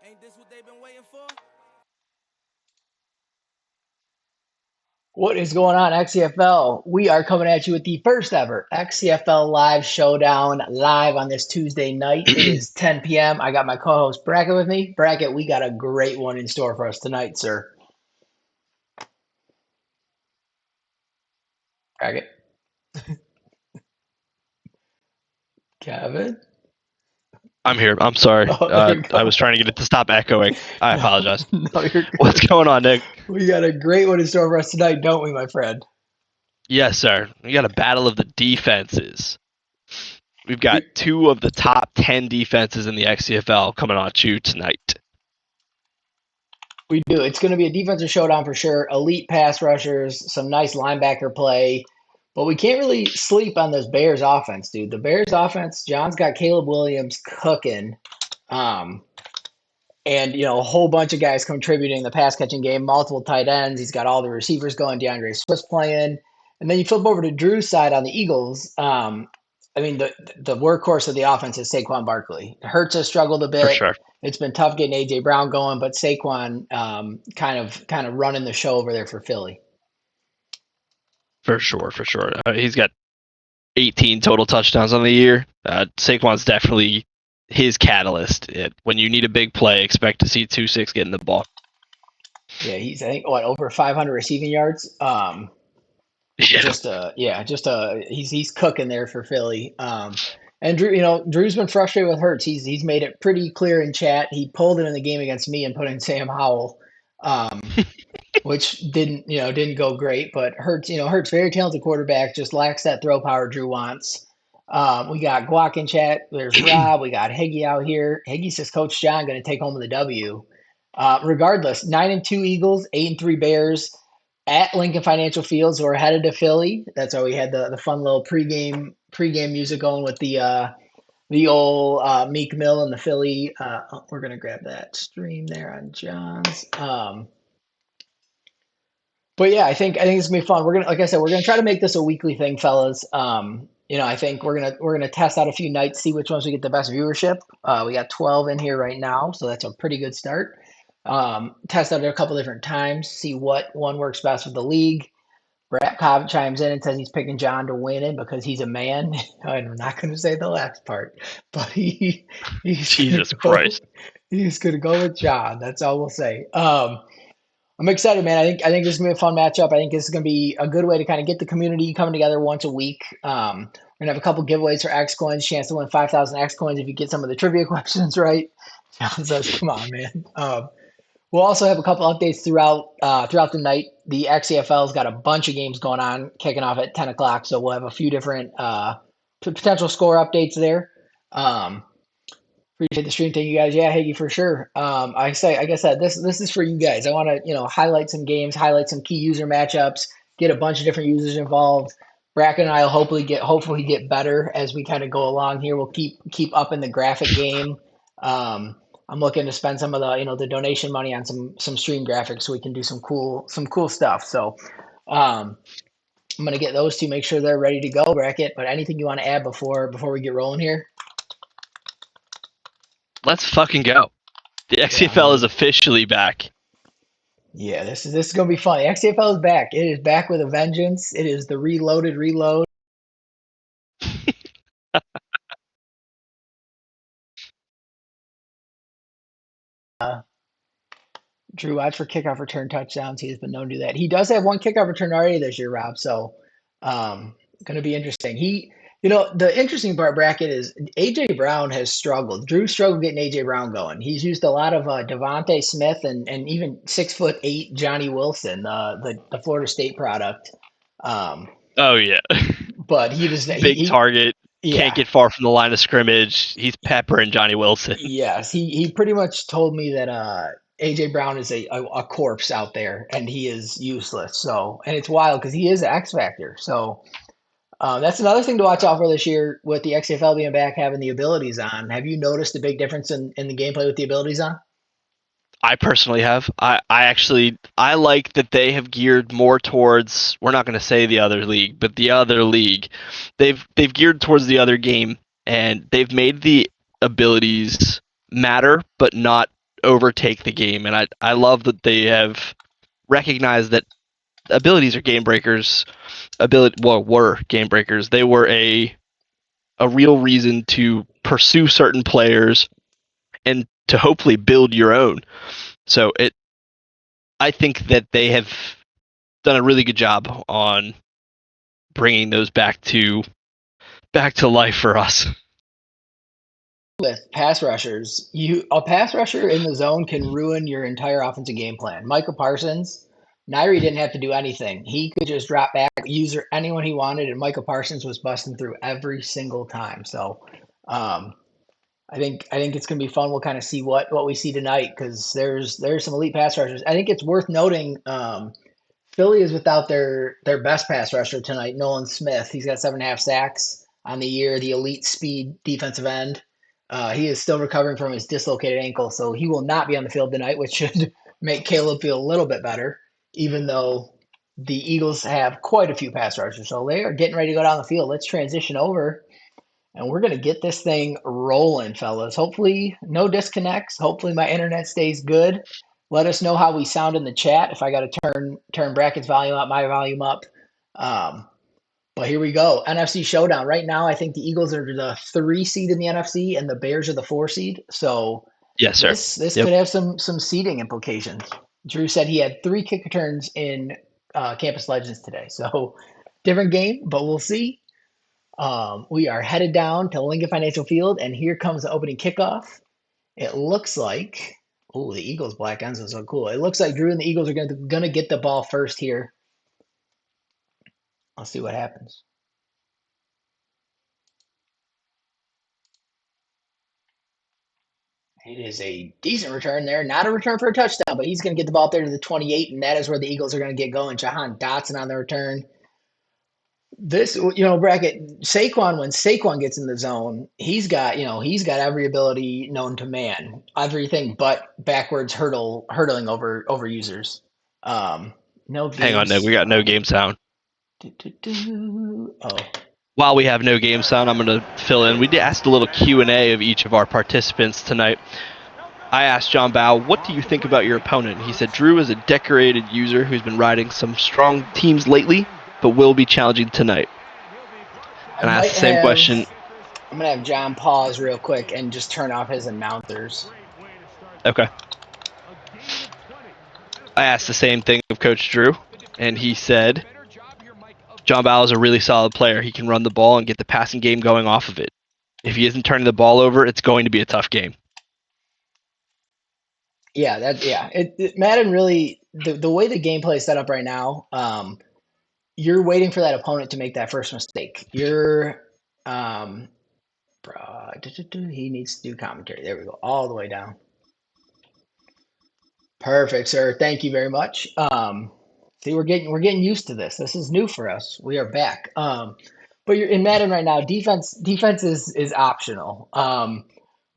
Ain't this what they've been waiting for? What is going on, XCFL? We are coming at you with the first ever XCFL Live Showdown live on this Tuesday night. It is 10 p.m. I got my co host Brackett with me. Brackett, we got a great one in store for us tonight, sir. Brackett, Kevin. I'm here. I'm sorry. Oh, there we I go. was trying to get it to stop echoing. I No, apologize. no, you're What's good. going on, Nick? We got a great one in store for us tonight, don't we, my friend? Yes, sir. We got a battle of the defenses. We've got We, two of the top 10 defenses in the XCFL coming at you tonight. we do. It's going to be a defensive showdown for sure. Elite pass rushers, some nice linebacker play. But we can't really sleep on this Bears offense, dude. The Bears offense, John's got Caleb Williams cooking. Um, and, a whole bunch of guys contributing in the pass catching game, multiple tight ends. He's got all the receivers going, DeAndre Swift playing. And then you flip over to Drew's side on the Eagles. The workhorse of the offense is Saquon Barkley. Hurts has struggled a For bit. sure. It's been tough getting AJ Brown going, but Saquon kind of running the show over there for Philly. For sure. For sure. He's got 18 total touchdowns on the year. Saquon's definitely his catalyst. When you need a big play, expect to see 2-6 getting the ball. Yeah, he's I think over 500 receiving yards. Yeah. He's cooking there for Philly. And Drew, Drew's been frustrated with Hurts. He's made it pretty clear in chat. He pulled it in the game against me and put in Sam Howell, which didn't go great. But Hurts very talented quarterback, just lacks that throw power Drew wants. We got Guac in chat. There's Rob. We got Higgy out here. Higgy says Coach John going to take home the W. Regardless, 9-2 Eagles, 8-3 Bears at Lincoln Financial Field. So we're headed to Philly. That's why we had the fun little pregame music going with the old Meek Mill and the Philly. We're gonna grab that stream there on John's. But yeah, I think it's gonna be fun. We're gonna, like I said, we're gonna try to make this a weekly thing, fellas. I think we're gonna test out a few nights, see which ones we get the best viewership. We got 12 in here right now, so that's a pretty good start. Test out a couple different times, see what one works best with the league. Brad Cobb chimes in and says he's picking John to win it because he's a man. I'm not going to say the last part, but he's going Jesus to go. Christ. He's going to go with John. That's all we'll say. I'm excited, man. I think this is gonna be a fun matchup. I think this is gonna be a good way to kind of get the community coming together once a week. We're gonna have a couple giveaways for X coins, chance to win 5,000 X coins if you get some of the trivia questions right. John says, "Come on, man." We'll also have a couple updates throughout the night. The XCFL's got a bunch of games going on, kicking off at 10 o'clock. So we'll have a few different potential score updates there. Um, Appreciate the stream. Thank you guys. Yeah, Higgy, for sure. Like I said, this is for you guys. I want to highlight some games, highlight some key user matchups, get a bunch of different users involved. Bracken and I will hopefully get better as we kind of go along here. We'll keep up in the graphic game. I'm looking to spend some of the donation money on some stream graphics so we can do some cool stuff. So I'm gonna get those two, make sure they're ready to go, Bracket. But anything you want to add before we get rolling here? Let's fucking go. The Yeah, XCFL is officially back. Yeah, this is gonna be fun. The XFL is back. It is back with a vengeance. It is the reloaded reload. Drew watch for kickoff return touchdowns. He has been known to do that. He does have one kickoff return already this year, Rob. So, gonna be interesting. The interesting part, Bracket, is AJ Brown has struggled. Drew struggled getting AJ Brown going. He's used a lot of Devontae Smith and even 6'8" Johnny Wilson, the Florida State product. Um, Oh, yeah. but he does Big target. Can't yeah. get far from the line of scrimmage. He's peppering Johnny Wilson. Yes, he pretty much told me that AJ Brown is a corpse out there and he is useless. So, and it's wild because he is an X factor. So that's another thing to watch out for this year with the XFL being back, having the abilities on. Have you noticed a big difference in the gameplay with the abilities on? I personally have. I like that they have geared more towards, we're not going to say the other league, but the other league. They've geared towards the other game, and they've made the abilities matter, but not overtake the game. And I love that they have recognized that abilities are game breakers. Were game breakers. They were a real reason to pursue certain players and to hopefully build your own. So I think that they have done a really good job on bringing those back to life for us. With pass rushers, a pass rusher in the zone can ruin your entire offensive game plan. Micah Parsons, Nairi didn't have to do anything. He could just drop back, use anyone he wanted, and Micah Parsons was busting through every single time. So, um, I think it's gonna be fun. We'll kind of see what we see tonight because there's some elite pass rushers. I think it's worth noting. Philly is without their best pass rusher tonight, Nolan Smith. He's got 7.5 sacks on the year, the elite speed defensive end. He is still recovering from his dislocated ankle, so he will not be on the field tonight, which should make Caleb feel a little bit better, even though the Eagles have quite a few pass rushers. So they are getting ready to go down the field. Let's transition over, and we're going to get this thing rolling, fellas. Hopefully, no disconnects. Hopefully, my internet stays good. Let us know how we sound in the chat. If I got to turn Brackett's volume up, my volume up. Um, but here we go. NFC showdown. Right now, I think the Eagles are the 3 seed in the NFC and the Bears are the 4 seed. So Yes, sir. this Yep. could have some seeding implications. Drew said he had 3 kick returns in Campus Legends today. So different game, but we'll see. We are headed down to Lincoln Financial Field, and here comes the opening kickoff. It looks like, oh, the Eagles black ends are so cool. It looks like Drew and the Eagles are gonna get the ball first here. I'll see what happens. It is a decent return there. Not a return for a touchdown, but he's going to get the ball up there to the 28, and that is where the Eagles are going to get going. Jahan Dotson on the return. This, Brackett, Saquon, when Saquon gets in the zone, he's got every ability known to man, everything but backwards hurdling over users. No Hang on, no, we got no game sound. Oh, While we have no game sound, I'm going to fill in. We asked a little Q&A of each of our participants tonight. I asked John Bow, what do you think about your opponent? He said, Drew is a decorated user who's been riding some strong teams lately, but will be challenging tonight. And I asked the same question. I'm going to have John pause real quick and just turn off his announcers. Okay. I asked the same thing of Coach Drew, and he said, John Bow is a really solid player. He can run the ball and get the passing game going off of it. If he isn't turning the ball over, it's going to be a tough game. Yeah, Madden really, the way the gameplay is set up right now, you're waiting for that opponent to make that first mistake. He needs to do commentary. There we go, all the way down. Perfect, sir. Thank you very much. See, we're getting used to this. This is new for us. We are back. But you're in Madden right now. Defense is optional.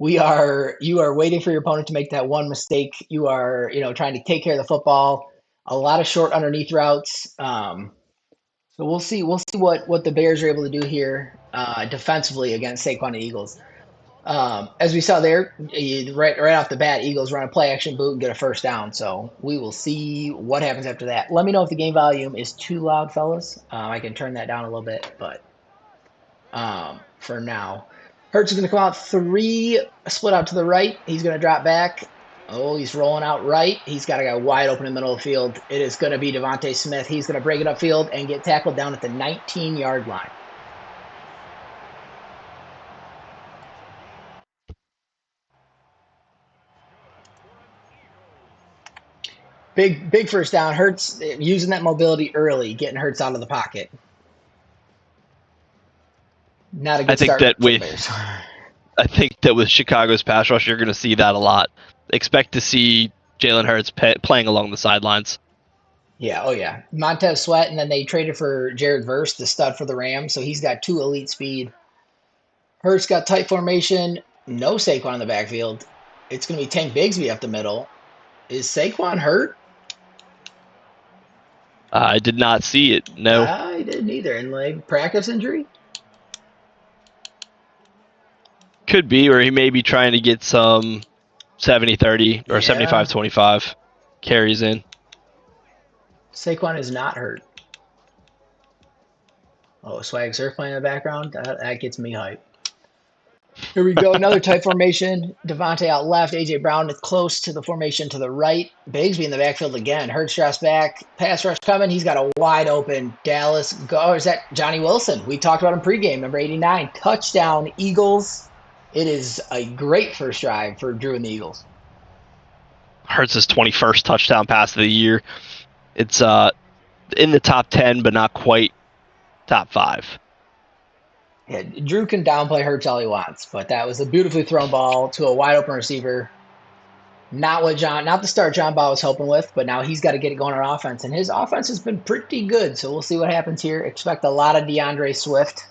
You are waiting for your opponent to make that one mistake. You are trying to take care of the football. A lot of short underneath routes. So we'll see what the Bears are able to do here defensively against Saquon and Eagles. As we saw there, right off the bat, Eagles run a play action boot and get a first down. So we will see what happens after that. Let me know if the game volume is too loud, fellas. I can turn that down a little bit, but for now, Hurts is going to come out 3, split out to the right. He's going to drop back. Oh, he's rolling out right. He's got a guy wide open in the middle of the field. It is going to be Devontae Smith. He's going to break it upfield and get tackled down at the 19-yard line. Big first down. Hurts using that mobility early, getting Hurts out of the pocket. Not a good start for the Bears. I think that with Chicago's pass rush, you're going to see that a lot. Expect to see Jalen Hurts playing along the sidelines. Yeah, oh yeah. Montez Sweat, and then they traded for Jared Verse, the stud for the Rams, so he's got 2 elite speed. Hurts got tight formation, no Saquon in the backfield. It's going to be Tank Bigsby up the middle. Is Saquon hurt? I did not see it, no. I didn't either. And like practice injury? Could be, or he may be trying to get some 70-30 or Yeah. 75-25 carries in. Saquon is not hurt. Oh, Swag Surf playing in the background. That gets me hyped. Here we go. Another tight formation. Devontae out left. A.J. Brown is close to the formation to the right. Bigsby in the backfield again. Hurts drops back. Pass rush coming. He's got a wide open Dallas. Or is that Johnny Wilson? We talked about him pregame. Number 89. Touchdown, Eagles. It is a great first drive for Drew and the Eagles. Hurts his 21st touchdown pass of the year. It's in the top 10, but not quite top 5. Yeah, Drew can downplay Hurts all he wants, but that was a beautifully thrown ball to a wide open receiver. Not the start John Ball was hoping with, but now he's got to get it going on offense, and his offense has been pretty good. So we'll see what happens here. Expect a lot of DeAndre Swift.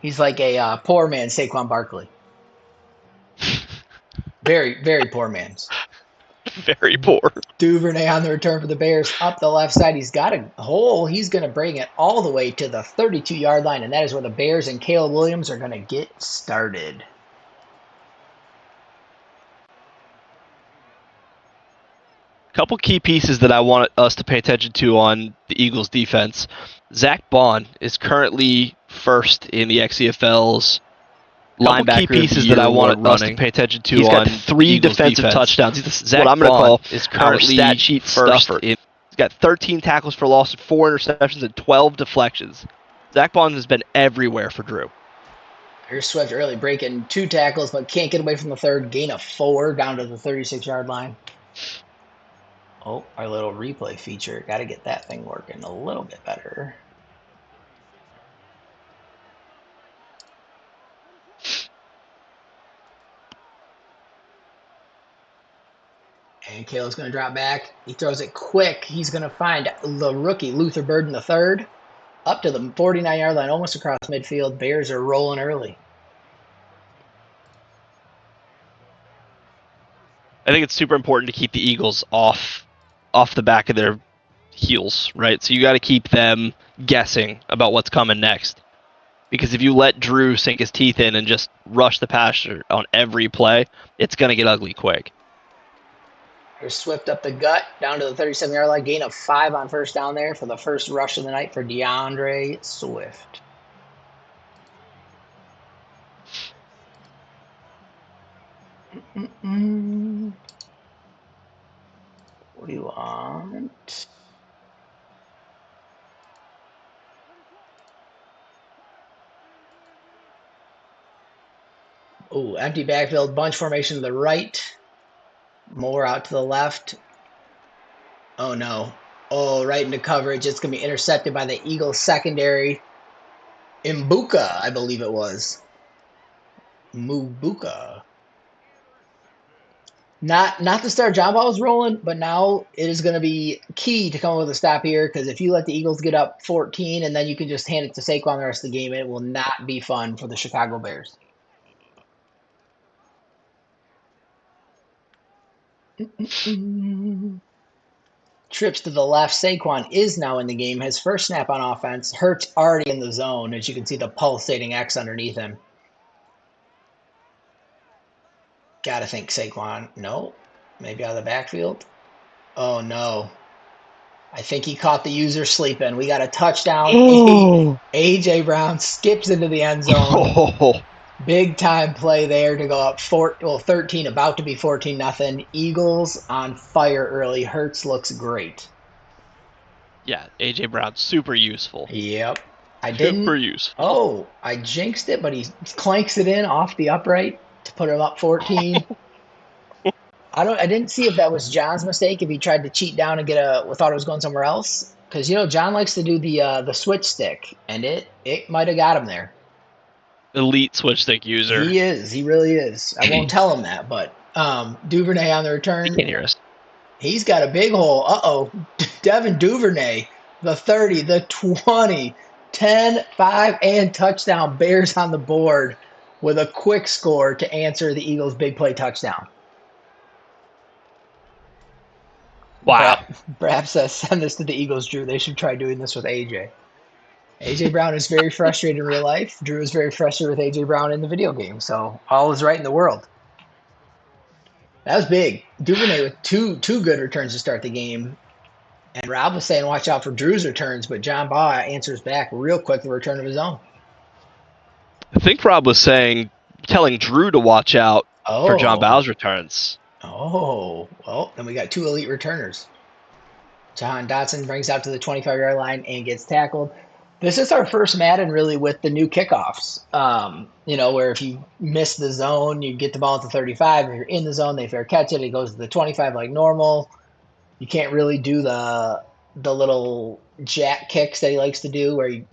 He's like a poor man Saquon Barkley. Very, very poor man's. Very poor. Duvernay on the return for the Bears up the left side. He's got a hole. He's going to bring it all the way to the 32-yard line, and that is where the Bears and Caleb Williams are going to get started. Couple key pieces that I want us to pay attention to on the Eagles defense. Zach Bond is currently first in the XCFL's linebacker key pieces that I want us to pay attention to. He's got 3 defensive touchdowns. He's what I'm going to call is currently stat sheet first. He's got 13 tackles for loss, 4 interceptions, and 12 deflections. Zach Bond has been everywhere for Drew. Here's Swift early breaking 2 tackles, but can't get away from the third. Gain of 4 down to the 36-yard line. Oh, our little replay feature. Got to get that thing working a little bit better. And Caleb's going to drop back. He throws it quick. He's going to find the rookie, Luther Burden III, up to the 49-yard line, almost across midfield. Bears are rolling early. I think it's super important to keep the Eagles off the back of their heels, right? So you got to keep them guessing about what's coming next. Because if you let Drew sink his teeth in and just rush the passer on every play, it's going to get ugly quick. Here's Swift up the gut, down to the 37-yard line. Gain of 5 on first down there for the first rush of the night for DeAndre Swift. What do you want? Oh, empty backfield, bunch formation to the right. More out to the left. Oh, no. Oh, right into coverage. It's going to be intercepted by the Eagles secondary. Mbuka, I believe it was. Mubuka. Not the start John Ball was rolling, but now it is going to be key to come up with a stop here, because if you let the Eagles get up 14 and then you can just hand it to Saquon the rest of the game, it will not be fun for the Chicago Bears. Trips to the left. Saquon is now in the game. His first snap on offense. Hurts already in the zone, as you can see the pulsating X underneath him. Gotta think Saquon. No. Maybe out of the backfield. Oh, no. I think he caught the user sleeping. We got a touchdown. Oh. A.J. Brown skips into the end zone. Oh. Big time play there to go up 13, about to be 14-0. Eagles on fire early. Hurts looks great. Yeah, A.J. Brown, super useful. Yep. Super useful. Oh, I jinxed it, but he clanks it in off the upright to put him up 14. I didn't see if that was John's mistake, if he tried to cheat down and thought it was going somewhere else. Because, John likes to do the switch stick, and it might have got him there. Elite switch stick user. He is. He really is. I won't tell him that, but Duvernay on the return. He can't hear us. He's got a big hole. Uh-oh. Devin Duvernay, the 30, the 20, 10, 5, and touchdown. Bears on the board with a quick score to answer the Eagles' big play touchdown. Wow. Perhaps send this to the Eagles, Drew. They should try doing this with AJ. AJ Brown is very frustrated in real life. Drew is very frustrated with AJ Brown in the video game. So all is right in the world. That was big. Duvernay with two good returns to start the game. And Rob was saying watch out for Drew's returns, but John Baugh answers back real quick the return of his own. I think Rob was telling Drew to watch out for John Oh. Bow's returns. Oh. Well, then we got two elite returners. Jahan Dotson brings out to the 25-yard line and gets tackled. This is our first Madden really with the new kickoffs. Where if you miss the zone, you get the ball at the 35. If you're in the zone, they fair catch it. It goes to the 25 like normal. You can't really do the little jack kicks that he likes to do, where you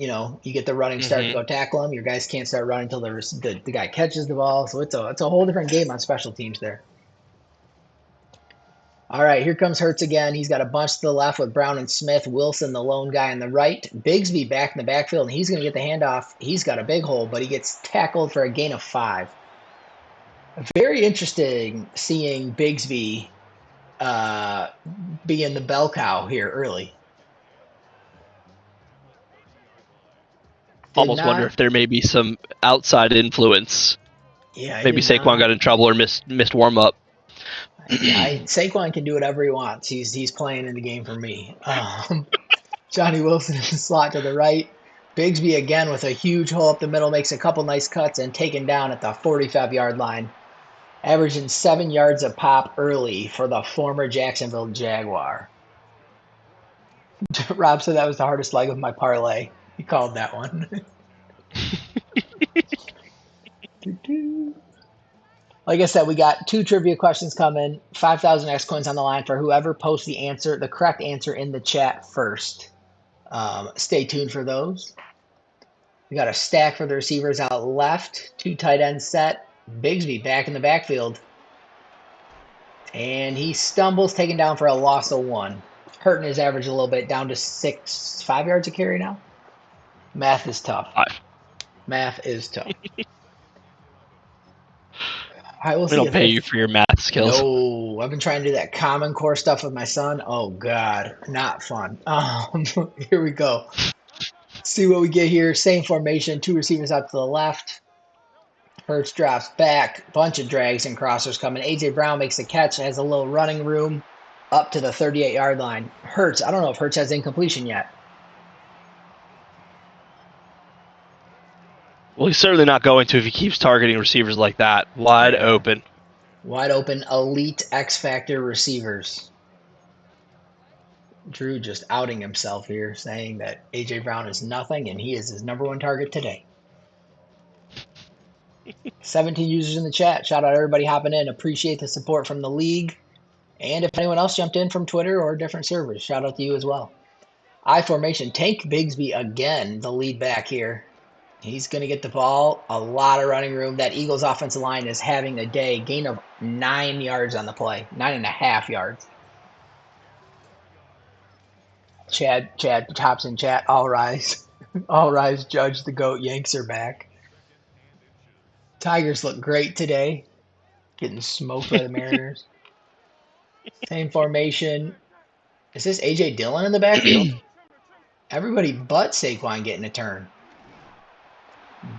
get the running start to Mm-hmm. go tackle him. Your guys can't start running until the guy catches the ball. So it's a whole different game on special teams there. All right, here comes Hurts again. He's got a bunch to the left with Brown and Smith. Wilson, the lone guy on the right. Bigsby back in the backfield, and he's going to get the handoff. He's got a big hole, but he gets tackled for a gain of 5. Very interesting seeing Bigsby being the bell cow here early. Did Almost wonder not, if there may be some outside influence. yeah, I Maybe did Saquon not. got in trouble or missed warm up. Yeah, Saquon can do whatever he wants. He's playing in the game for me. Johnny Wilson in the slot to the right. Bigsby again with a huge hole up the middle, makes a couple nice cuts and taken down at the 45-yard line, averaging 7 yards a pop early for the former Jacksonville Jaguar. Rob said that was the hardest leg of my parlay. He called that one. Like I said, we got 2 trivia questions coming. 5,000 X coins on the line for whoever posts the correct answer in the chat first. Stay tuned for those. We got a stack for the receivers out left. 2 tight ends set. Bigsby back in the backfield. And he stumbles, taken down for a loss of 1. Hurting his average a little bit, down to 5 yards a carry now. Math is tough. 5. Math is tough. I will We see don't pay you if for your math skills. no, I've been trying to do that Common Core stuff with my son. Oh God, not fun. Here we go. See what we get here. Same formation, 2 receivers out to the left. Hurts drops back, bunch of drags and crossers coming. A.J. Brown makes the catch, has a little running room up to the 38-yard line. Hurts, I don't know if Hurts has incompletion yet. Well, he's certainly not going to if he keeps targeting receivers like that. Wide Yeah. open. Wide open, elite X Factor receivers. Drew just outing himself here, saying that A.J. Brown is nothing and he is his number 1 target today. 17 users in the chat. Shout out everybody hopping in. Appreciate the support from the league. And if anyone else jumped in from Twitter or different servers, shout out to you as well. I formation. Tank Bigsby again, the lead back here. He's going to get the ball. A lot of running room. That Eagles offensive line is having a day. Gain of 9 yards on the play. 9.5 yards. Chad hops in chat. All rise. All rise, Judge the GOAT. Yanks are back. Tigers look great today. Getting smoked by the Mariners. Same formation. Is this A.J. Dillon in the backfield? Everybody but Saquon getting a turn.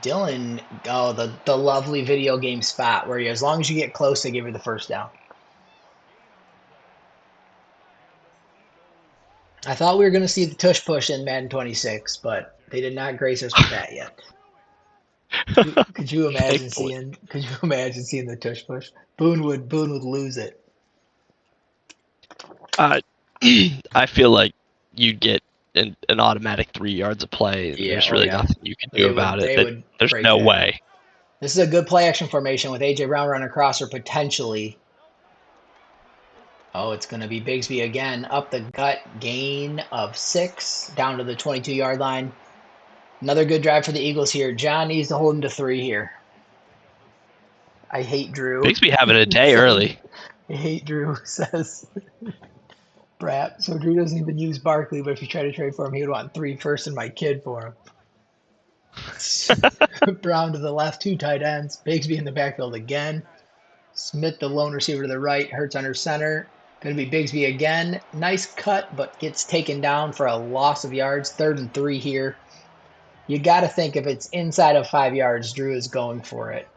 Dillon, the lovely video game spot where as long as you get close, they give you the first down. I thought we were going to see the tush push in Madden 26, but they did not grace us with that yet. Could you imagine seeing? Could you imagine seeing the tush push? Boone would lose it. I feel like you'd get an automatic 3 yards of play, and Yeah, there's oh really yeah. nothing you can do about it. They would There's break no that. way. This is a good play action formation with A.J. Brown running across or potentially. Oh, it's going to be Bigsby again. Up the gut, gain of 6, down to the 22-yard line. Another good drive for the Eagles here. John needs to hold him to 3 here. I hate Drew. Bigsby having a day early. I hate Drew, says Brat. So Drew doesn't even use Barkley, but if you try to trade for him, he would want 3 first and my kid for him. Brown to the left, 2 tight ends. Bigsby in the backfield again. Smith, the lone receiver to the right. Hurts under center. Going to be Bigsby again. Nice cut, but gets taken down for a loss of yards. 3rd and 3 here. You got to think if it's inside of 5 yards, Drew is going for it.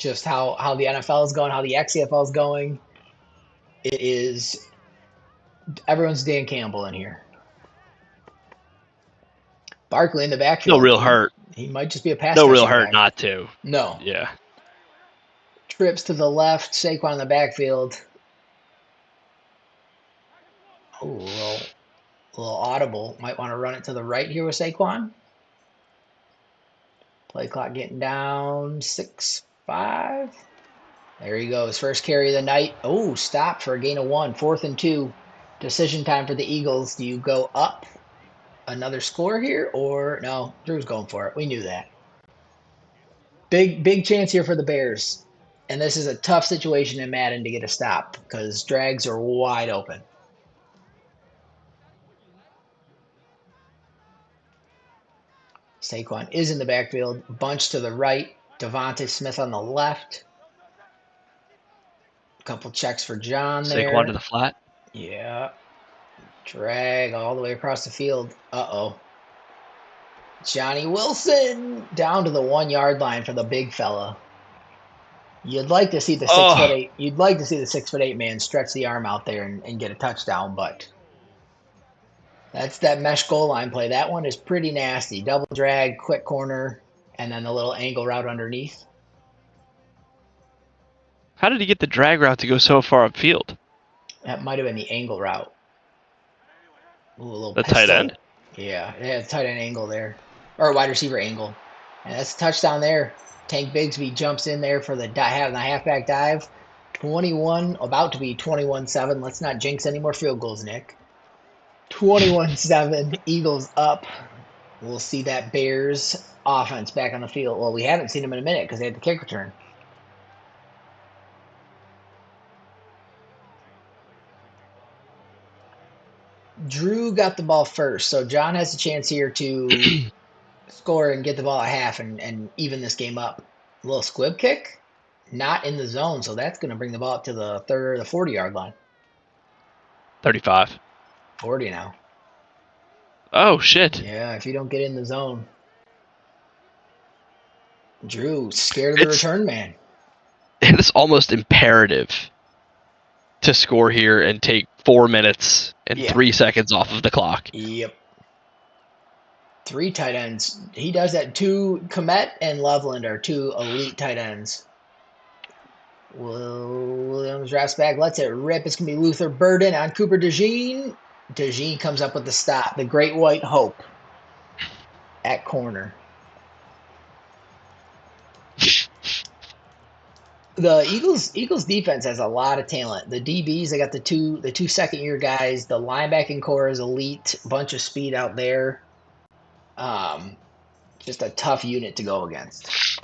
just how the NFL is going, how the XCFL is going. It is everyone's Dan Campbell in here. Barkley in the No backfield. real hurt. He might just be a pass No real catching hurt back. not to. No. Yeah. Trips to the left. Saquon in the backfield. Oh, a little audible. Might want to run it to the right here with Saquon. Play clock getting down. 6-5. There he goes. First carry of the night. Oh, stop for a gain of 1. 4th and 2. Decision time for the Eagles. Do you go up another score here or no? Drew's going for it. We knew that. Big chance here for the Bears. And this is a tough situation in Madden to get a stop because drags are wide open. Saquon is in the backfield. Bunch to the right. Devontae Smith on the left. Couple checks for John Saquon to there. the flat. Yeah. Drag all the way across the field. Uh-oh. Johnny Wilson down to the 1 yard line for the big fella. You'd like to see the 6'8". You'd like to see the 6'8" man stretch the arm out there and get a touchdown, but that's that mesh goal line play. That one is pretty nasty. Double drag, quick corner, and then the little angle route underneath. How did he get the drag route to go so far upfield? That might have been the angle route. Ooh, a little The tight pistol. end? Yeah, it had a tight end angle there. Or wide receiver angle. And that's a touchdown there. Tank Bigsby jumps in there for the halfback dive. 21, about to be 21-7. Let's not jinx any more field goals, Nick. 21-7, Eagles up. We'll see that Bears offense back on the field. Well, we haven't seen them in a minute because they had the kick return. Drew got the ball first, so John has a chance here to score and get the ball at half and even this game up. A little squib kick, not in the zone, so that's going to bring the ball up to the 40-yard line. 35. 40 now. Oh, shit. Yeah, if you don't get in the zone. Drew, scared of the return man. It's almost imperative to score here and take 4 minutes and 3 seconds off of the clock. Yep. 3 tight ends. He does that. 2, Komet and Loveland are 2 elite tight ends. Williams drafts back, lets it rip. It's going to be Luther Burden on Cooper DeJean. DeJean comes up with the stop. The Great White Hope at corner. The Eagles defense has a lot of talent. The DBs, they got the two second-year guys. The linebacking core is elite. Bunch of speed out there. Just a tough unit to go against.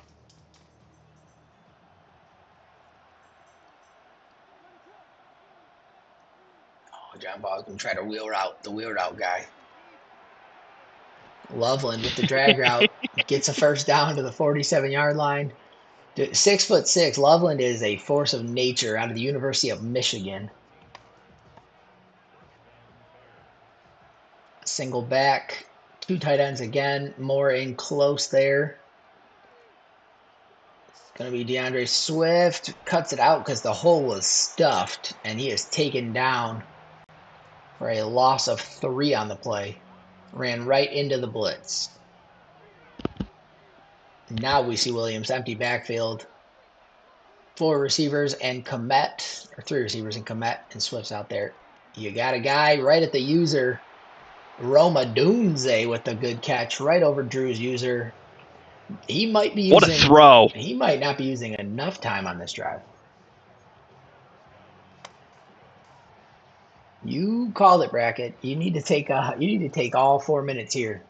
Oh, John Ball's going to try to the wheel route guy. Loveland with the drag route gets a first down to the 47-yard line. 6'6", Loveland is a force of nature out of the University of Michigan. Single back, 2 tight ends again, more in close there. It's going to be DeAndre Swift, cuts it out because the hole was stuffed, and he is taken down for a loss of 3 on the play. Ran right into the blitz. Now we see Williams empty backfield. 4 receivers and Komet, or 3 receivers and Komet, and Swift's out there. You got a guy right at the user. Roma Dunze with a good catch right over Drew's user. He might be using. What a throw! He might not be using enough time on this drive. You called it, Brackett. You need to take all 4 minutes here.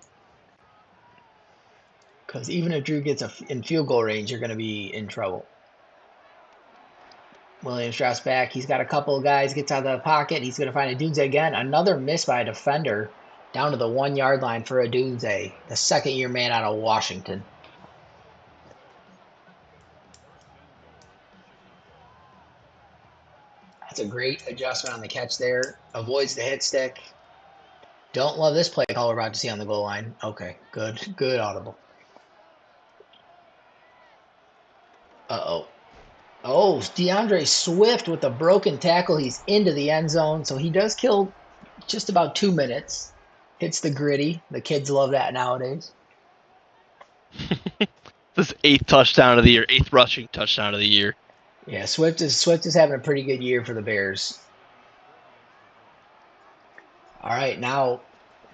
Because even if Drew gets in field goal range, you're going to be in trouble. Williams drops back. He's got a couple of guys, gets out of the pocket. He's going to find a Dunze again. Another miss by a defender down to the 1-yard line for a Dunze, the second-year man out of Washington. That's a great adjustment on the catch there. Avoids the hit stick. Don't love this play call we're about to see on the goal line. Okay, good audible. Uh-oh. Oh, DeAndre Swift with a broken tackle. He's into the end zone, so he does kill just about 2 minutes. Hits the gritty. The kids love that nowadays. This eighth touchdown of the year, eighth rushing touchdown of the year. Yeah, Swift is having a pretty good year for the Bears. All right, now,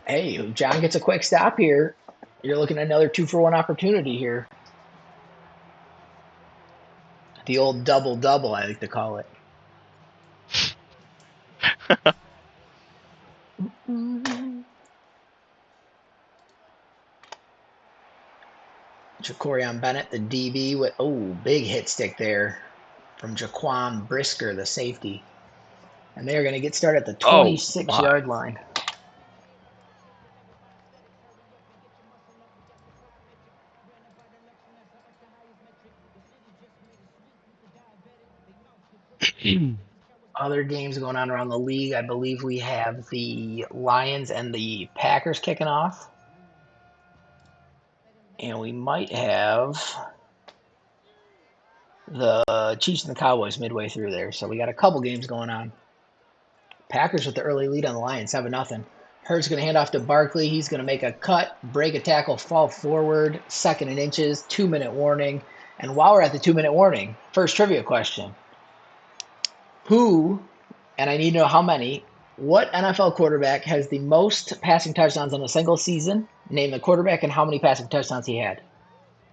hey, John gets a quick stop here. You're looking at another 2-for-1 opportunity here. The old double double, I like to call it. Jacorian Bennett, the DB, with big hit stick there from Jaquan Brisker, the safety. And they're going to get started at the Oh 26 my. yard line. Other games going on around the league, I believe we have the Lions and the Packers kicking off. And we might have the Chiefs and the Cowboys midway through there. So we got a couple games going on. Packers with the early lead on the Lions, 7-0. Hurts going to hand off to Barkley. He's going to make a cut, break a tackle, fall forward, 2nd and inches, 2-minute warning. And while we're at the 2-minute warning, first trivia question. Who, and I need to know how many, what NFL quarterback has the most passing touchdowns in a single season? Name the quarterback and how many passing touchdowns he had.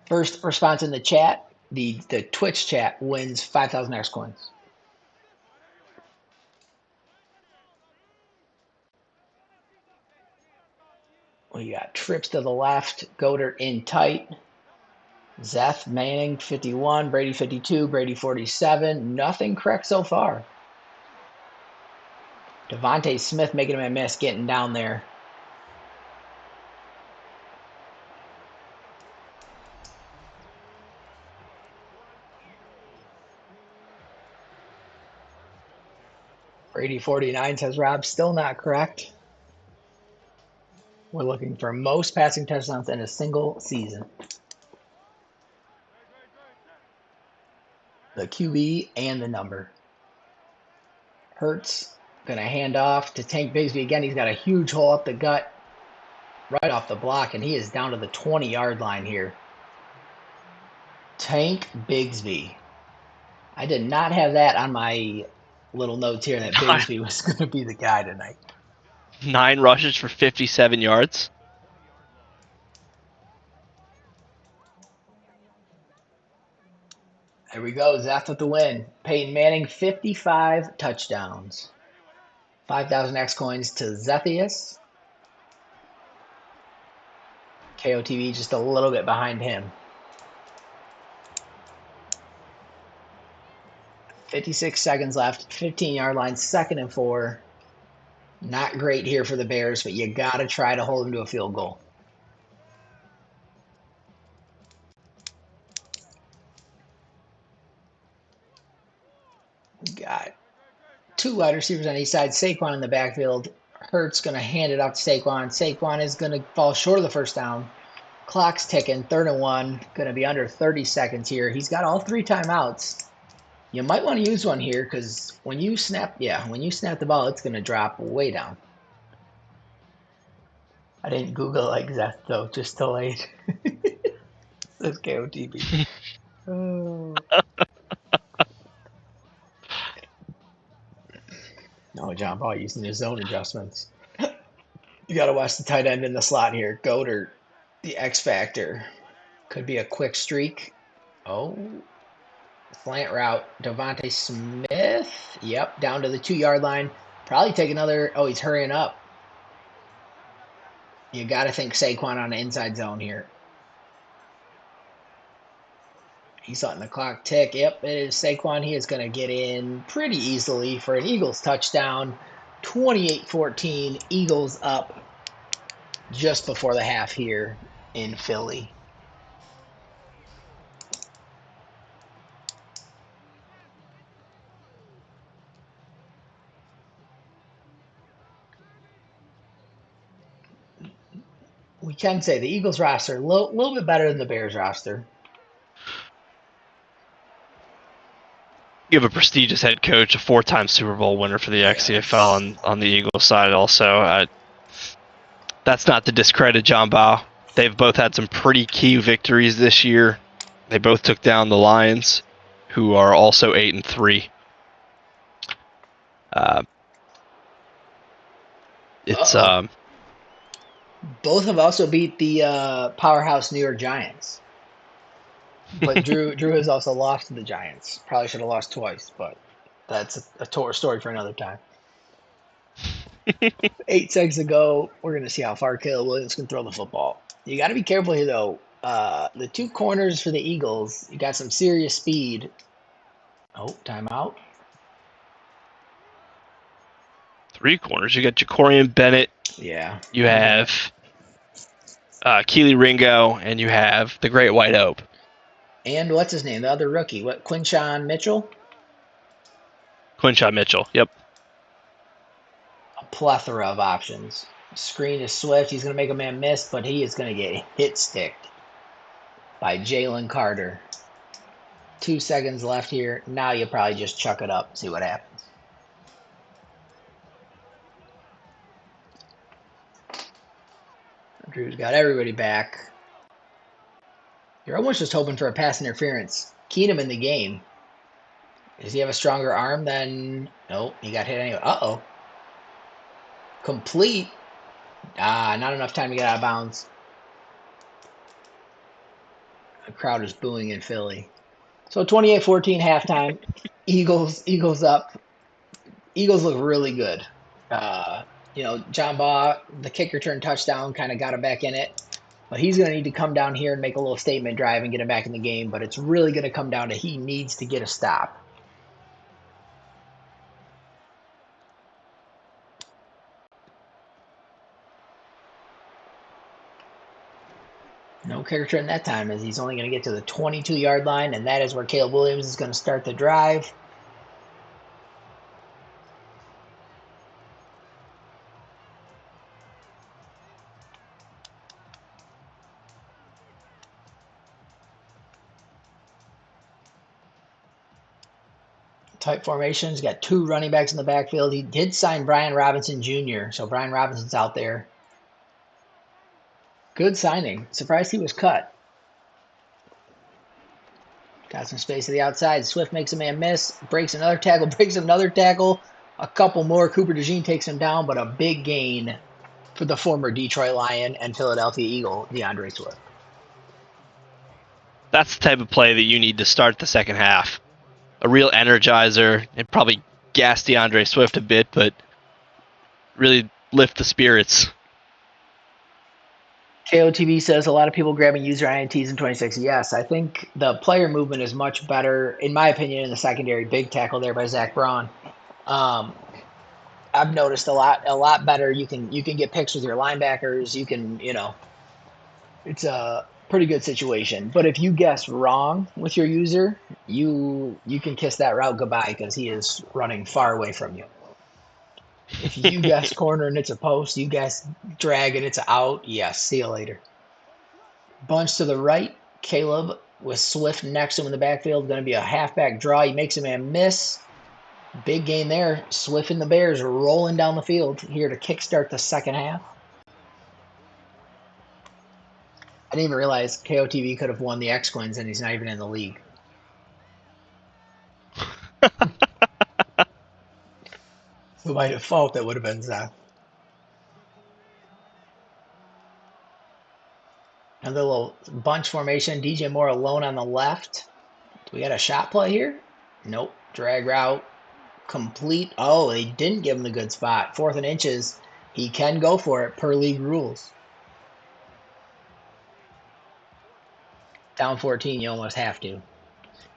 First response in the chat, the Twitch chat, wins 5,000 X coins. We got trips to the left, Goddard in tight. Zeth Manning 51, Brady 52, Brady 47. Nothing correct so far. Devontae Smith making him a miss, getting down there. Brady 49 says Rob, still not correct. We're looking for most passing touchdowns in a single season. The QB and the number. Hurts going to hand off to Tank Bigsby again. He's got a huge hole up the gut right off the block, and he is down to the 20-yard line here. Tank Bigsby. I did not have that on my little notes here that Bigsby was going to be the guy tonight. 9 rushes for 57 yards. There we go. Zach with the win. Peyton Manning, 55 touchdowns. 5,000 X coins to Zethius. KOTV just a little bit behind him. 56 seconds left. 15-yard line, 2nd and 4. Not great here for the Bears, but you got to try to hold them to a field goal. Got 2 wide receivers on each side. Saquon in the backfield. Hurts going to hand it off to Saquon. Saquon is going to fall short of the first down. Clock's ticking. 3rd and 1. Going to be under 30 seconds here. He's got all 3 timeouts. You might want to use one here because when you snap the ball, it's going to drop way down. I didn't Google like that though, just delayed. Says KOTB. Oh. No, John Paul using his zone adjustments. You got to watch the tight end in the slot here. Goddard, the X factor. Could be a quick streak. Oh, slant route. Devontae Smith. Yep, down to the 2-yard line. Probably take another. Oh, he's hurrying up. You got to think Saquon on the inside zone here. He's letting the clock tick. Yep, it is Saquon. He is going to get in pretty easily for an Eagles touchdown. 28-14. Eagles up just before the half here in Philly. We can say the Eagles roster a little bit better than the Bears roster. You have a prestigious head coach, a 4-time Super Bowl winner for the XCFL Yes. on the Eagles side also. That's not to discredit John Baugh. They've both had some pretty key victories this year. They both took down the Lions, who are also 8-3. Uh, it's Uh-oh. Both have also beat the powerhouse New York Giants. But Drew has also lost to the Giants. Probably should have lost twice, but that's a story for another time. 8 seconds ago, we're going to see how far Caleb Williams can throw the football. You got to be careful here, though. The two corners for the Eagles, you got some serious speed. Oh, timeout. 3 corners. You got Jacorian Bennett. Yeah. You have Keely Ringo, and you have the Great White Hope. And what's his name? The other rookie. What? Quinshawn Mitchell? Quinshot Mitchell. Yep. A plethora of options. Screen is swift. He's going to make a man miss, but he is going to get hit sticked by Jalen Carter. 2 seconds left here. Now you probably just chuck it up, see what happens. Drew's got everybody back. You're almost just hoping for a pass interference. Keenum in the game. Does he have a stronger arm than... Nope, he got hit anyway. Uh-oh. Complete. Not enough time to get out of bounds. The crowd is booing in Philly. So 28-14 halftime. Eagles up. Eagles look really good. John Baugh, the kick return touchdown, kind of got him back in it. But he's going to need to come down here and make a little statement drive and get him back in the game. But it's really going to come down to he needs to get a stop. No kick return that time, as he's only going to get to the 22-yard line, and that is where Caleb Williams is going to start the drive. Tight formation. He's got 2 running backs in the backfield. He did sign Brian Robinson Jr., so Brian Robinson's out there. Good signing. Surprised he was cut. Got some space to the outside. Swift makes a man miss. Breaks another tackle. Breaks another tackle. A couple more. Cooper DeJean takes him down, but a big gain for the former Detroit Lion and Philadelphia Eagle, DeAndre Swift. That's the type of play that you need to start the second half. A real energizer, and probably gas DeAndre Swift a bit, but really lift the spirits. KOTV says a lot of people grabbing user INTs in 26. Yes, I think the player movement is much better, in my opinion, in the secondary. Big tackle there by Zach Braun. I've noticed a lot better. You can get picks with your linebackers. You can, it's a pretty good situation. But if you guess wrong with your user, you can kiss that route goodbye because he is running far away from you. If you guess corner and it's a post, you guess drag and it's out, yes, see you later. Bunch to the right, Caleb with Swift next to him in the backfield. Going to be a halfback draw. He makes a man miss. Big gain there. Swift and the Bears rolling down the field here to kickstart the second half. I didn't even realize KOTV could have won the X-Quins, and he's not even in the league. So by default, that would have been Zach. Another little bunch formation. DJ Moore alone on the left. Do we got a shot play here? Nope. Drag route. Complete. Oh, they didn't give him the good spot. 4th and inches. He can go for it per league rules. Down 14, you almost have to.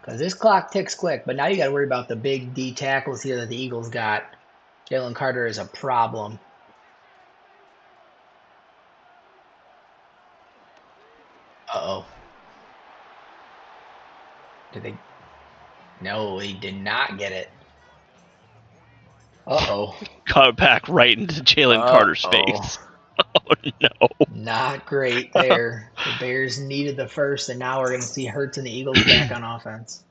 Because this clock ticks quick, but now you got to worry about the big D tackles here that the Eagles got. Jalen Carter is a problem. Uh-oh. Did they? No, he did not get it. Uh-oh. Caught back right into Jalen Carter's face. Oh, no. Not great there. The Bears needed the first, and now we're going to see Hurts and the Eagles back on offense.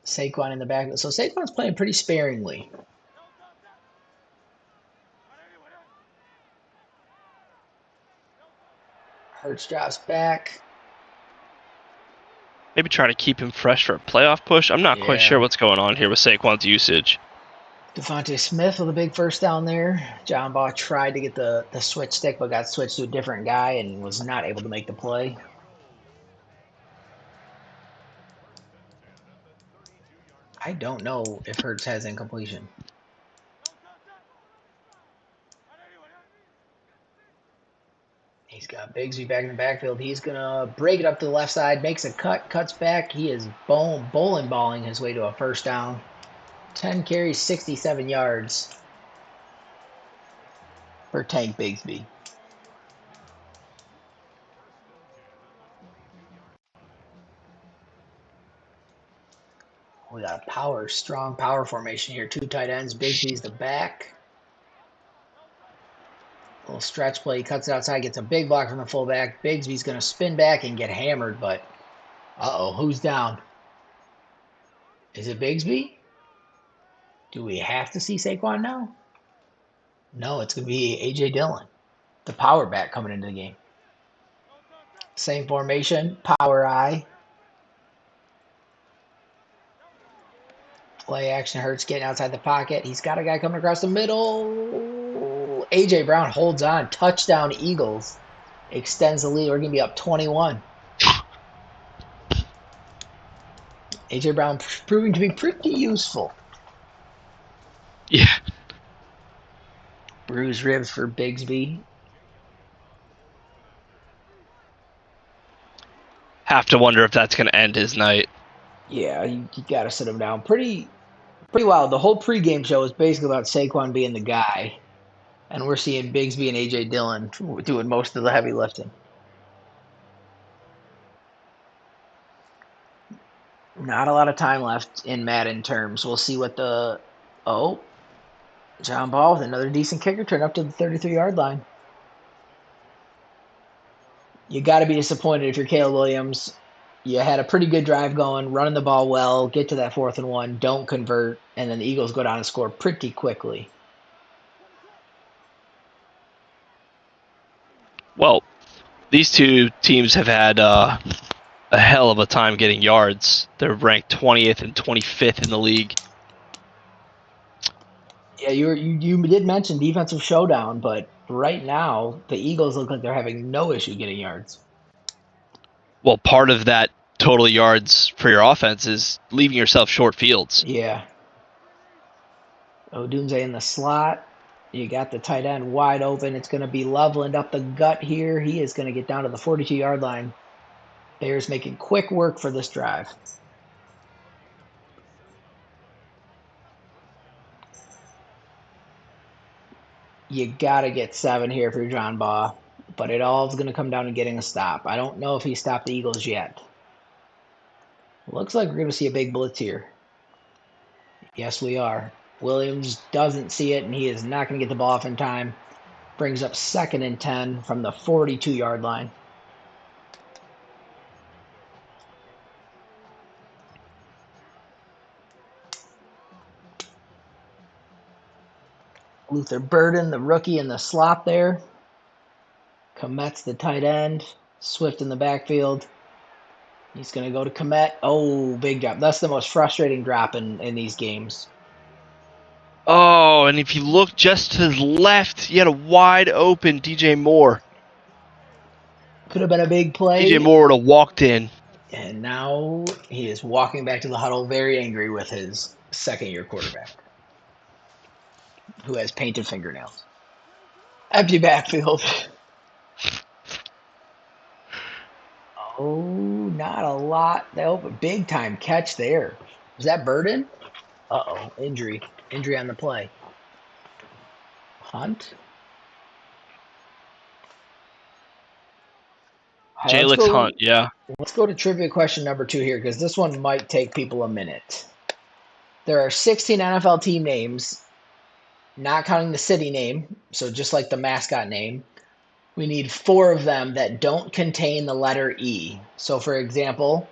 Saquon in the back. So Saquon's playing pretty sparingly. Hurts drops back. Maybe try to keep him fresh for a playoff push. I'm not quite sure Yeah. what's going on here with Saquon's usage. Devontae Smith with a big first down there. John Baugh tried to get the switch stick, but got switched to a different guy and was not able to make the play. I don't know if Hurts has incompletion. He's got Bigsby back in the backfield. He's going to break it up to the left side, makes a cut, cuts back. He is bowling balling his way to a first down. 10 carries, 67 yards for Tank Bigsby. We got a strong power formation here. Two tight ends. Bigsby's the back. Little stretch play. He cuts it outside, gets a big block from the fullback. Bigsby's going to spin back and get hammered, but uh-oh, who's down? Is it Bigsby? Do we have to see Saquon now? No, it's going to be A.J. Dillon, the power back coming into the game. Same formation, power I. Play action. Hurts getting outside the pocket. He's got a guy coming across the middle. A.J. Brown holds on. Touchdown Eagles. Extends the lead. We're going to be up 21. A.J. Brown proving to be pretty useful. Yeah. Bruised ribs for Bigsby. Have to wonder if that's going to end his night. Yeah, you got to sit him down. Pretty wild. The whole pregame show is basically about Saquon being the guy. And we're seeing Bigsby and A.J. Dillon doing most of the heavy lifting. Not a lot of time left in Madden terms. We'll see what the... Oh, John Ball with another decent kicker turn up to the 33-yard line. You got to be disappointed if you're Caleb Williams. You had a pretty good drive going, running the ball well, get to that 4th and 1, don't convert, and then the Eagles go down and score pretty quickly. Well, these two teams have had a hell of a time getting yards. They're ranked 20th and 25th in the league. Yeah, you did mention defensive showdown, but right now the Eagles look like they're having no issue getting yards. Well, part of that total yards for your offense is leaving yourself short fields. Yeah. Odunze in the slot. You got the tight end wide open. It's going to be Loveland up the gut here. He is going to get down to the 42-yard line. Bears making quick work for this drive. You got to get 7 here for John Baugh, but it all is going to come down to getting a stop. I don't know if he stopped the Eagles yet. Looks like we're going to see a big blitz here. Yes, we are. Williams doesn't see it, and he is not going to get the ball off in time. Brings up 2nd and 10 from the 42-yard line. Luther Burden, the rookie in the slot there. Komet's the tight end. Swift in the backfield. He's going to go to Komet. Oh, big drop. That's the most frustrating drop in these games. Oh, and if you look just to his left, you had a wide open DJ Moore. Could have been a big play. DJ Moore would have walked in. And now he is walking back to the huddle very angry with his second-year quarterback, who has painted fingernails. Empty backfield. Oh, not a lot. Big time catch there. Was that Burden? Uh-oh, injury. Injury on the play. Hunt? All right, Jalix Hunt, yeah. Let's go to trivia question number 2 here, because this one might take people a minute. There are 16 NFL team names, not counting the city name, so just like the mascot name. We need 4 of them that don't contain the letter E. So, for example,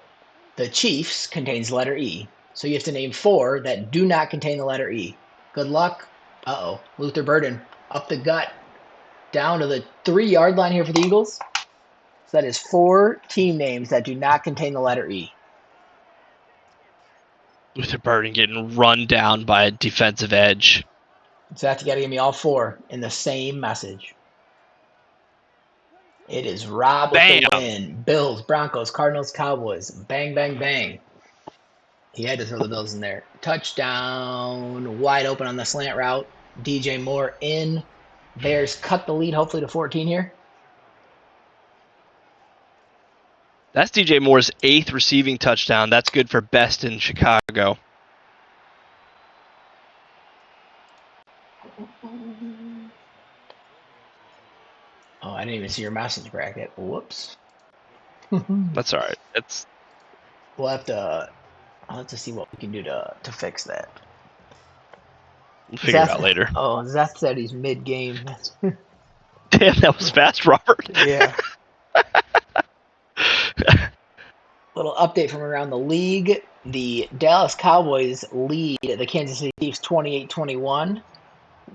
the Chiefs contains letter E. So you have to name 4 that do not contain the letter E. Good luck. Uh-oh. Luther Burden up the gut, down to the 3-yard line here for the Eagles. So that is 4 team names that do not contain the letter E. Luther Burden getting run down by a defensive edge. So you got to give me all 4 in the same message. It is Rob with Bam! the win. Bills, Broncos, Cardinals, Cowboys. Bang, bang, bang. He had to throw the Bills in there. Touchdown. Wide open on the slant route. DJ Moore in. Bears cut the lead, hopefully to 14 here. That's DJ Moore's 8th receiving touchdown. That's good for best in Chicago. Oh, I didn't even see your message bracket. Whoops. That's all right. It's I'll have to see what we can do to fix that. we'll figure it out later. Oh, Zeth said he's mid-game. Damn, that was fast, Robert. Yeah. Little update from around the league. The Dallas Cowboys lead the Kansas City Chiefs 28-21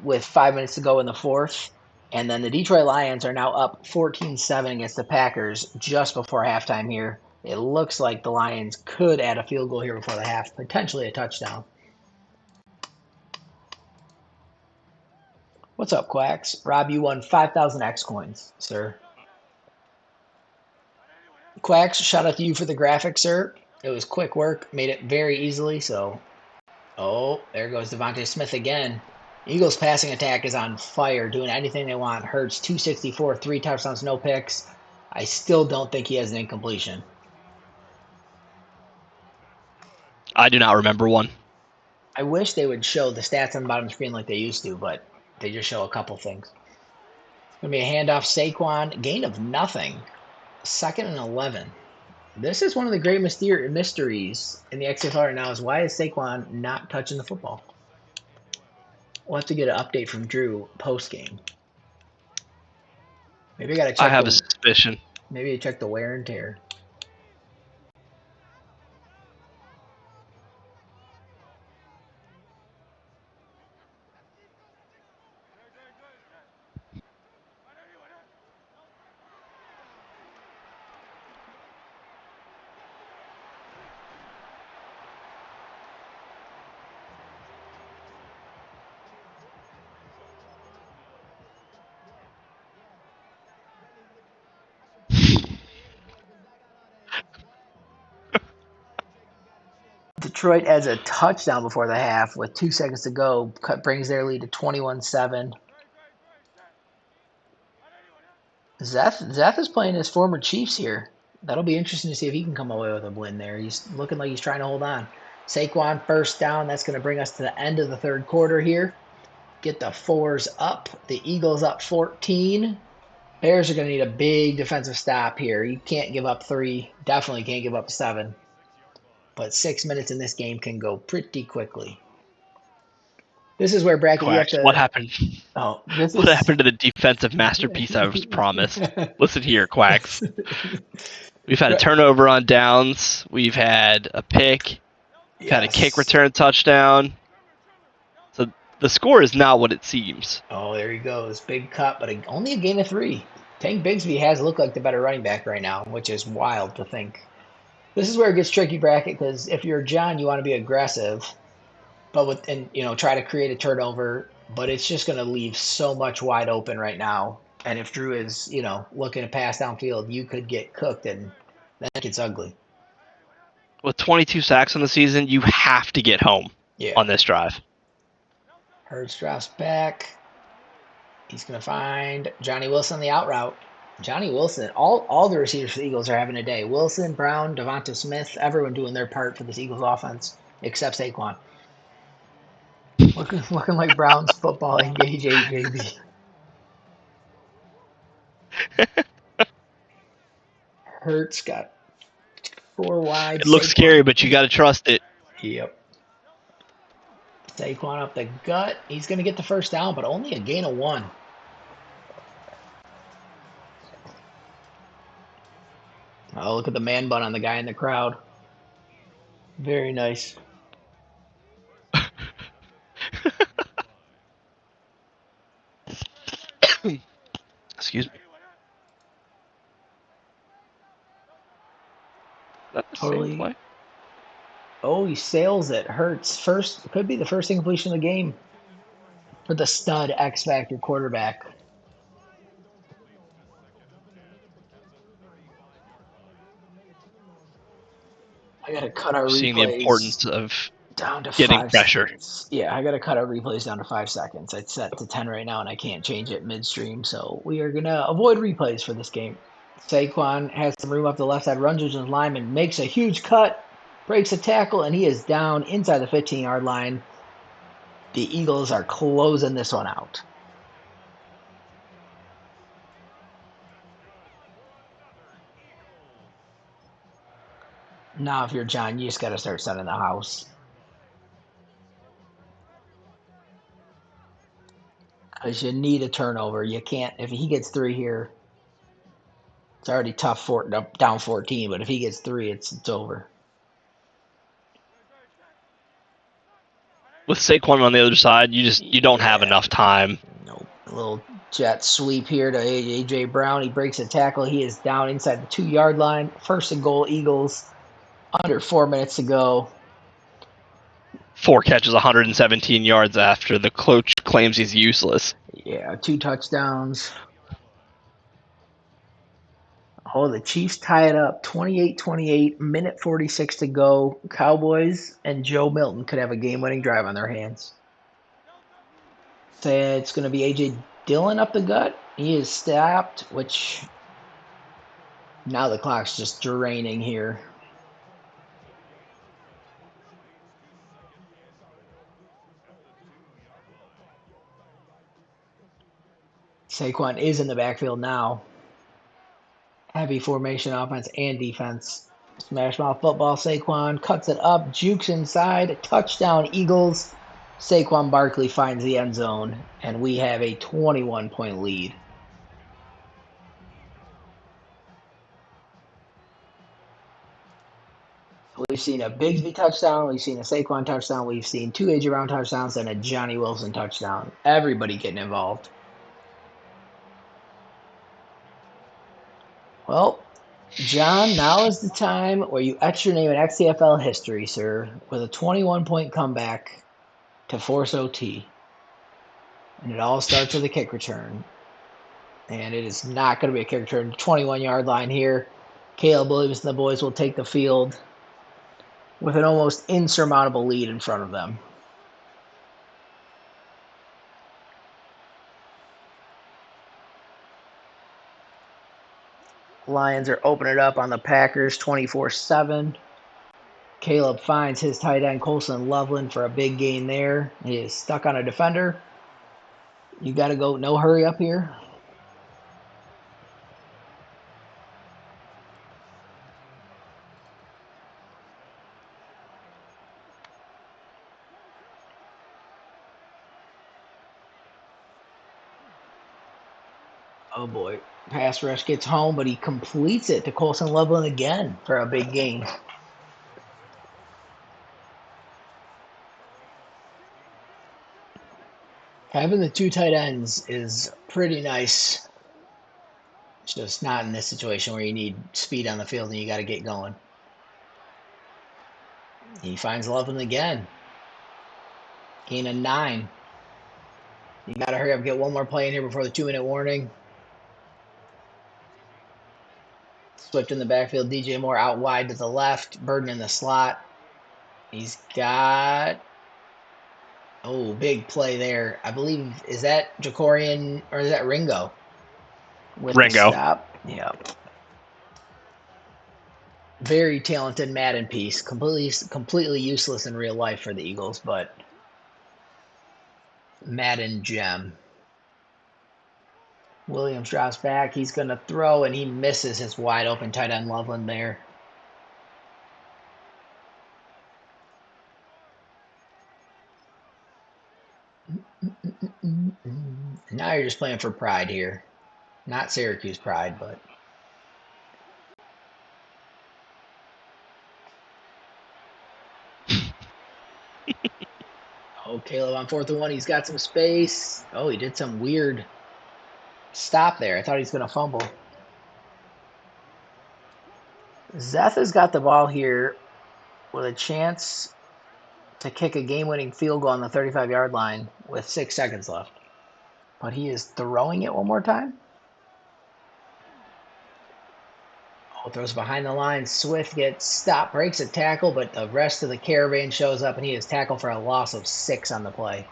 with 5 minutes to go in the fourth. And then the Detroit Lions are now up 14-7 against the Packers just before halftime here. It looks like the Lions could add a field goal here before the half, potentially a touchdown. What's up, Quacks? Rob, you won 5,000 X coins, sir. Quacks, shout out to you for the graphics, sir. It was quick work, made it very easily, so. Oh, there goes Devontae Smith again. Eagles passing attack is on fire, doing anything they want. Hurts 264, 3 touchdowns, no picks. I still don't think he has an incompletion. I do not remember one. I wish they would show the stats on the bottom of the screen like they used to, but they just show a couple things. It's going to be a handoff. Saquon, gain of nothing. 2nd and 11. This is one of the great mysteries in the XFL right now is why is Saquon not touching the football? We'll have to get an update from Drew post-game. Maybe I got to check I have a suspicion. Maybe check the wear and tear. Detroit adds a touchdown before the half with 2 seconds to go. Brings their lead to 21-7. Zeth is playing his former Chiefs here. That'll be interesting to see if he can come away with a win there. He's looking like he's trying to hold on. Saquon first down. That's going to bring us to the end of the third quarter here. Get the 4s up. The Eagles up 14. Bears are going to need a big defensive stop here. You can't give up 3. Definitely can't give up 7. But 6 minutes in this game can go pretty quickly. This is where bracket Quacks, you have to. what happened? Oh, What happened to the defensive masterpiece I was promised? Listen here, Quacks. We've had a turnover on downs. We've had a pick. We've had a kick return touchdown. So the score is not what it seems. Oh, there he goes. Big cut, but only a gain of 3. Tank Bigsby has looked like the better running back right now, which is wild to think. This is where it gets tricky, bracket, because if you're John, you want to be aggressive, but try to create a turnover. But it's just going to leave so much wide open right now. And if Drew is, looking to pass downfield, you could get cooked, and that gets ugly. With 22 sacks on the season, you have to get home on this drive. Hurts drops back. He's going to find Johnny Wilson on the out route. Johnny Wilson, all the receivers for the Eagles are having a day. Wilson, Brown, Devonta Smith, everyone doing their part for this Eagles offense, except Saquon. Looking like Browns football engage AJB. Hurts got 4 wide. It looks scary, but you got to trust it. Yep. Saquon up the gut. He's going to get the first down, but only a gain of 1. Oh, look at the man bun on the guy in the crowd. Very nice. Excuse me. Is that the same Totally. play? Oh, he sails it. Hurts. First, could be the first incompletion of the game for the stud X Factor quarterback. I got to cut our Seeing the replays importance of down to getting 5 pressure. seconds. Yeah, I got to cut our replays down to 5 seconds. It's set to 10 right now, and I can't change it midstream. So we are going to avoid replays for this game. Saquon has some room up the left side, runs into his lineman, makes a huge cut, breaks a tackle, and he is down inside the 15-yard line. The Eagles are closing this one out. Now, if you're John, you just got to start sending the house. Because you need a turnover. You can't, if he gets 3 here, it's already tough for down 14, but if he gets 3, it's over. With Saquon on the other side, you don't have Yeah. enough time. Nope. A little jet sweep here to A.J. Brown. He breaks a tackle. He is down inside the 2-yard line. First and goal, Eagles. Under 4 minutes to go. 4 catches, 117 yards after the coach claims he's useless. Yeah, 2 touchdowns. Oh, the Chiefs tie it up 28-28, minute 46 to go. Cowboys and Joe Milton could have a game-winning drive on their hands. Say it's going to be A.J. Dillon up the gut. He is stopped, which now the clock's just draining here. Saquon is in the backfield now. Heavy formation offense and defense. Smash mouth football. Saquon cuts it up, jukes inside. Touchdown Eagles. Saquon Barkley finds the end zone, and we have a 21-point lead. We've seen a Bigsby touchdown. We've seen a Saquon touchdown. We've seen 2 A.J. Brown touchdowns and a Johnny Wilson touchdown. Everybody getting involved. Well, John, now is the time where you etch your name in XCFL history, sir, with a 21-point comeback to force OT. And it all starts with a kick return. And it is not going to be a kick return. 21-yard line here. Caleb Williams and the boys will take the field with an almost insurmountable lead in front of them. Lions are opening it up on the Packers 24-7. Caleb finds his tight end, Colson Loveland, for a big gain there. He is stuck on a defender. You got to go, no hurry up here. Oh boy. Pass rush gets home, but he completes it to Colson Loveland again for a big gain. Having the 2 tight ends is pretty nice. It's just not in this situation where you need speed on the field and you got to get going. He finds Loveland again. Gain of 9. You got to hurry up, get one more play in here before the 2-minute warning. Swift in the backfield, DJ Moore out wide to the left, Burden in the slot. He's got, oh, big play there. I believe, is that Jacorian or is that Ringo with the Ringo. stop? Yep. Very talented Madden piece. Completely useless in real life for the Eagles, but Madden gem. Williams drops back. He's going to throw, and he misses his wide open tight end Loveland there. Now you're just playing for pride here. Not Syracuse pride, but. Oh, Caleb on 4th and 1. He's got some space. Oh, he did some weird stop there. I thought he was going to fumble. Zeth has got the ball here with a chance to kick a game-winning field goal on the 35-yard line with 6 seconds left. But he is throwing it one more time. Oh, throws behind the line. Swift gets stopped, breaks a tackle, but the rest of the caravan shows up, and he is tackled for a loss of 6 on the play.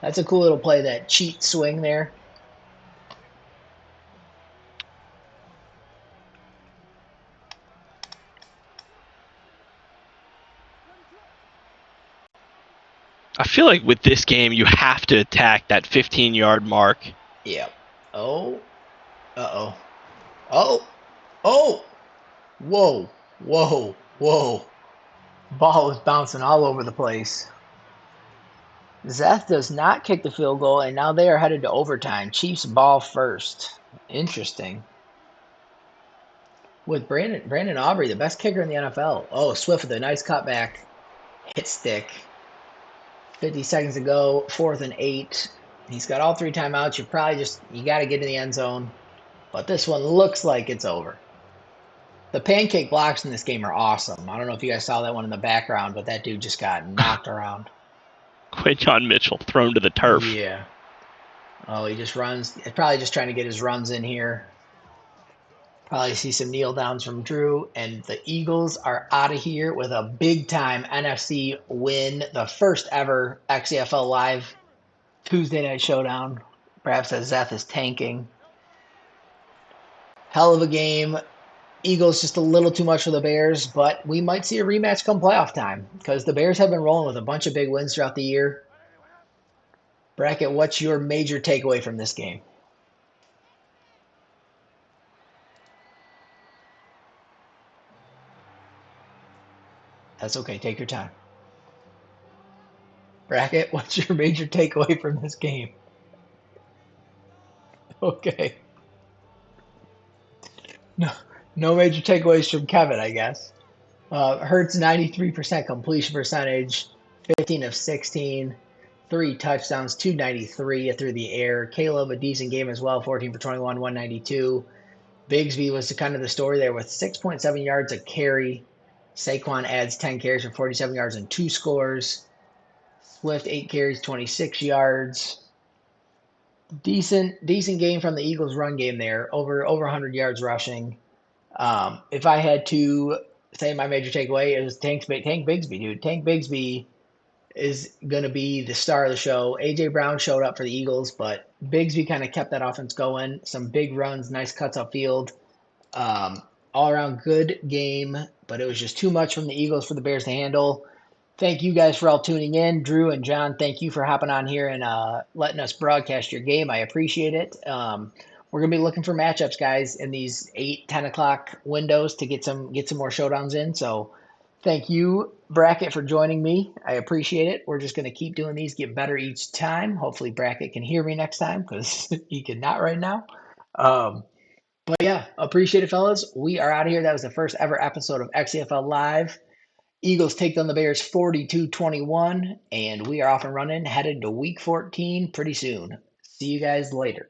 That's a cool little play, that cheat swing there. I feel like with this game, you have to attack that 15-yard mark. Yep. Oh. Uh-oh. Oh. Oh. Whoa. Whoa. Whoa. Ball was bouncing all over the place. Zeth does not kick the field goal, and now they are headed to overtime. Chiefs ball first. Interesting. With Brandon Aubrey, the best kicker in the NFL. Oh, Swift with a nice cutback. Hit stick. 50 seconds to go, 4th and 8. He's got all 3 timeouts. You got to get in the end zone. But this one looks like it's over. The pancake blocks in this game are awesome. I don't know if you guys saw that one in the background, but that dude just got knocked around. Quinton Mitchell thrown to the turf. Yeah. Oh, he just runs. Probably just trying to get his runs in here. Probably see some kneel downs from Drew. And the Eagles are out of here with a big time NFC win. The first ever XCFL Live Tuesday night showdown. Perhaps as Zeth is tanking. Hell of a game. Eagles just a little too much for the Bears, but we might see a rematch come playoff time because the Bears have been rolling with a bunch of big wins throughout the year. Bracket, what's your major takeaway from this game? That's okay. Take your time. Bracket, what's your major takeaway from this game? Okay. No, no major takeaways from Kevin, I guess. Hurts 93% completion percentage, 15 of 16, 3 touchdowns, 293 through the air. Caleb, a decent game as well, 14 for 21, 192. Bigsby was kind of the story there with 6.7 yards a carry. Saquon adds 10 carries for 47 yards and 2 scores. Swift, 8 carries, 26 yards. Decent game from the Eagles run game there, over 100 yards rushing. If I had to say my major takeaway, it was Tank Bigsby, dude. Tank Bigsby is going to be the star of the show. A.J. Brown showed up for the Eagles, but Bigsby kind of kept that offense going. Some big runs, nice cuts upfield. All around good game, but it was just too much from the Eagles for the Bears to handle. Thank you guys for all tuning in. Drew and John, thank you for hopping on here and letting us broadcast your game. I appreciate it. We're gonna be looking for matchups, guys, in these 8, 10 o'clock windows to get some more showdowns in. So thank you, Bracket, for joining me. I appreciate it. We're just gonna keep doing these, get better each time. Hopefully Bracket can hear me next time because he cannot right now. But yeah, appreciate it, fellas. We are out of here. That was the first ever episode of XCFL Live. Eagles take down the Bears 42-21, and we are off and running, headed to week 14 pretty soon. See you guys later.